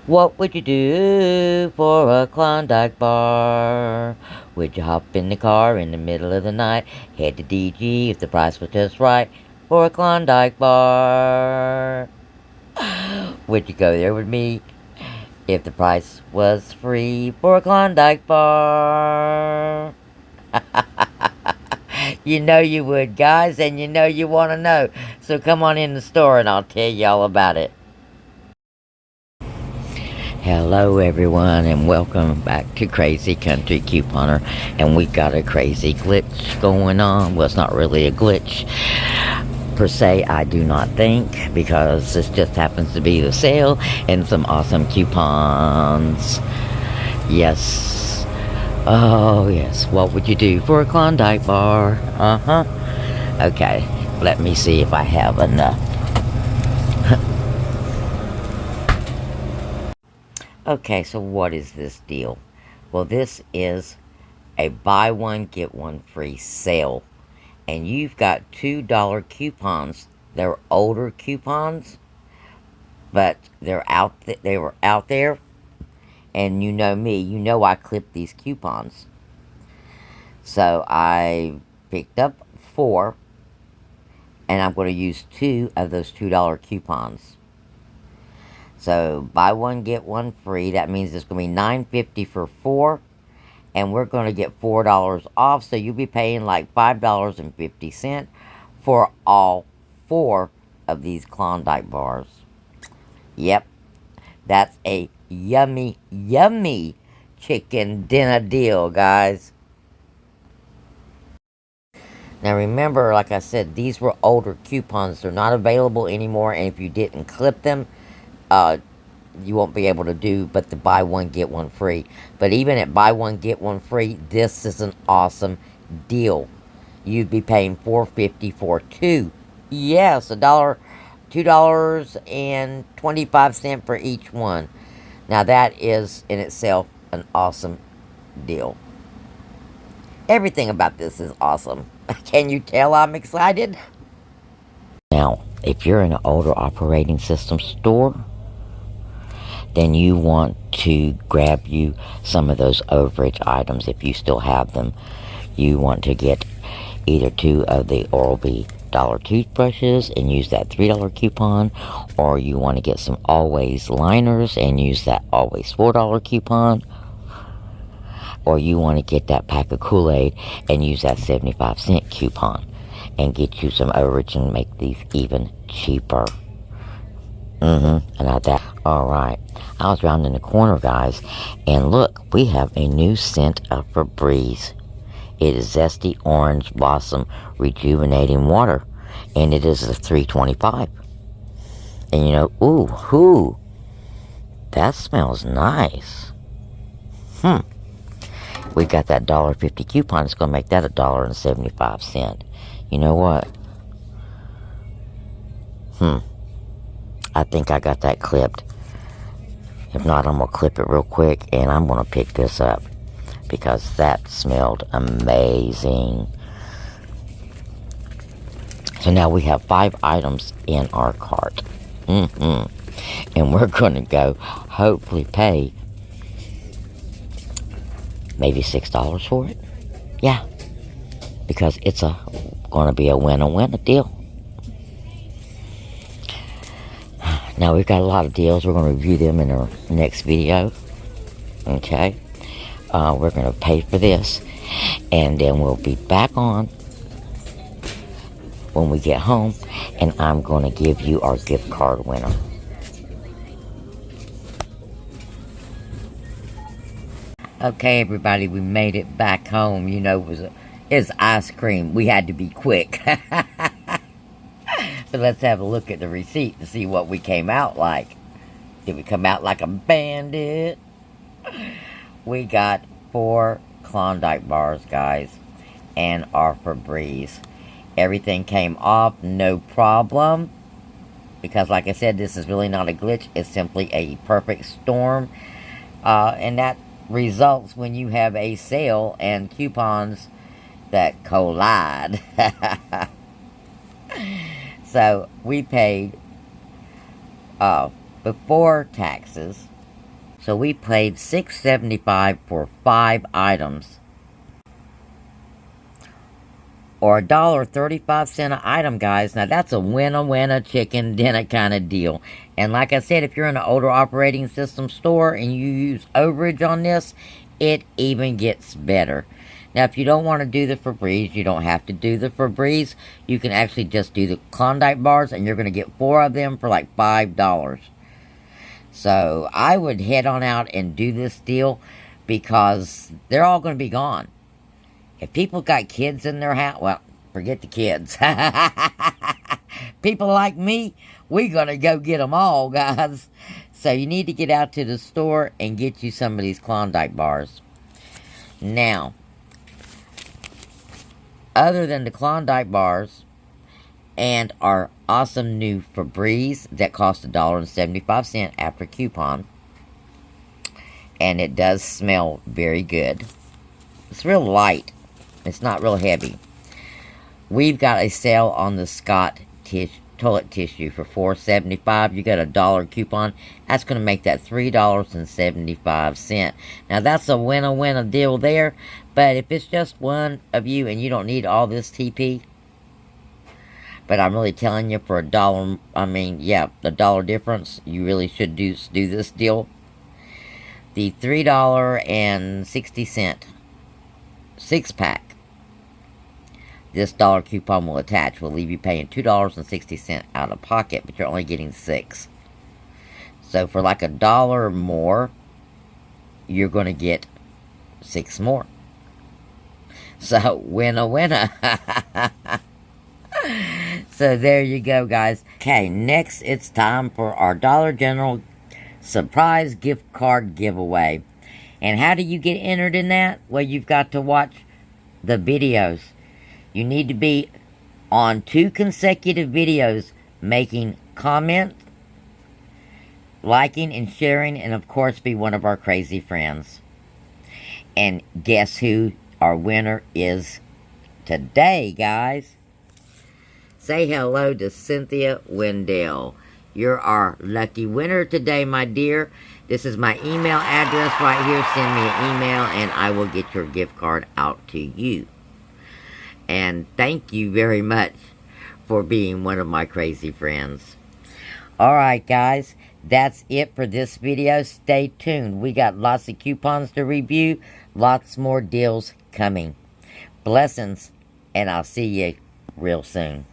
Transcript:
What would you do for a Klondike bar? Would you hop in the car in the middle of the night, head to DG if the price was just right for a Klondike bar? Would you go there with me if the price was free for a Klondike bar? You know you would, guys, and you know you want to know. So come on in the store and I'll tell you all about it. Hello, everyone, and welcome back to Crazee Country Couponer. And we got a crazy glitch going on. Well, it's not really a glitch per se, I do not think, because this just happens to be the sale and some awesome coupons. Yes. Oh, yes. What would you do for a Klondike bar? Uh-huh. Okay. Let me see if I have enough. Okay, so what is this deal? Well, this is a buy one, get one free sale. And you've got $2 coupons. They're older coupons, but they were out there. And you know me, you know I clip these coupons. So I picked up 4, and I'm going to use 2 of those $2 coupons. So buy one, get one free. That means it's going to be $9.50 for 4. And we're going to get $4 off. So you'll be paying like $5.50 for all 4 of these Klondike bars. Yep. That's a yummy, yummy chicken dinner deal, guys. Now remember, like I said, these were older coupons. They're not available anymore. And if you didn't clip them, you won't be able to do but the buy one, get one free. But even at buy one, get one free, this is an awesome deal. You'd be paying $4.50 for 2. Yes, $2.25 for each one. Now that is in itself an awesome deal. Everything about this is awesome. Can you tell I'm excited? Now, if you're in an older operating system store, then you want to grab you some of those overage items if you still have them. You want to get either 2 of the Oral-B dollar toothbrushes and use that $3 coupon, or you want to get some Always liners and use that Always $4 coupon, or you want to get that pack of Kool-Aid and use that 75-cent coupon and get you some overage and make these even cheaper. And that. Alright, I was rounding the corner, guys, and look, we have a new scent of Febreze. It is Zesty Orange Blossom Rejuvenating Water, and it is a $3.25. And you know, ooh, that smells nice. We got that $1.50 coupon. It's going to make that $1.75. You know what? I think I got that clipped. If not, I'm going to clip it real quick, and I'm going to pick this up, because that smelled amazing. So now we have 5 items in our cart. And we're going to go, hopefully pay maybe $6 for it. Yeah. Because it's going to be a winner deal. Now, we've got a lot of deals. We're going to review them in our next video. Okay? We're going to pay for this. And then we'll be back on when we get home. And I'm going to give you our gift card winner. Okay, everybody. We made it back home. You know, it's ice cream. We had to be quick. So let's have a look at the receipt to see what we came out like. Did we come out like a bandit? We got 4 Klondike bars, guys, and our Febreze. Everything came off, no problem. Because like I said, this is really not a glitch. It's simply a perfect storm. And that results when you have a sale and coupons that collide. So we paid before taxes So we paid $6.75 for 5 items. Or $1.35 an item, guys. Now, that's a winner chicken dinner kind of deal. And like I said, if you're in an older operating system store and you use overage on this, it even gets better. Now, if you don't want to do the Febreze, you don't have to do the Febreze. You can actually just do the Klondike bars, and you're going to get 4 of them for like $5. So, I would head on out and do this deal because they're all going to be gone. If people got kids in their house, well, forget the kids. People like me, we're going to go get them all, guys. So you need to get out to the store and get you some of these Klondike bars. Now, other than the Klondike bars and our awesome new Febreze that cost $1.75 after coupon, and it does smell very good. It's real light. It's not real heavy. We've got a sale on the Scott toilet tissue for $4.75. You got a $1 coupon. That's going to make that $3.75. Now, that's a winner deal there. But if it's just one of you and you don't need all this TP, but I'm really telling you for $1, the dollar difference, you really should do this deal. The $3.60 6-pack. This dollar coupon will attach. Will leave you paying $2.60 out of pocket, but you're only getting 6. So for like $1 more, you're going to get 6 more. So winner. So there you go, guys. Okay, next it's time for our Dollar General surprise gift card giveaway. And how do you get entered in that? Well, you've got to watch the videos. You need to be on 2 consecutive videos making comments, liking and sharing, and of course be one of our crazy friends. And guess who our winner is today, guys? Say hello to Cynthia Wendell. You're our lucky winner today, my dear. This is my email address right here. Send me an email and I will get your gift card out to you. And thank you very much for being one of my crazy friends. Alright, guys. That's it for this video. Stay tuned. We got lots of coupons to review. Lots more deals coming. Blessings. And I'll see you real soon.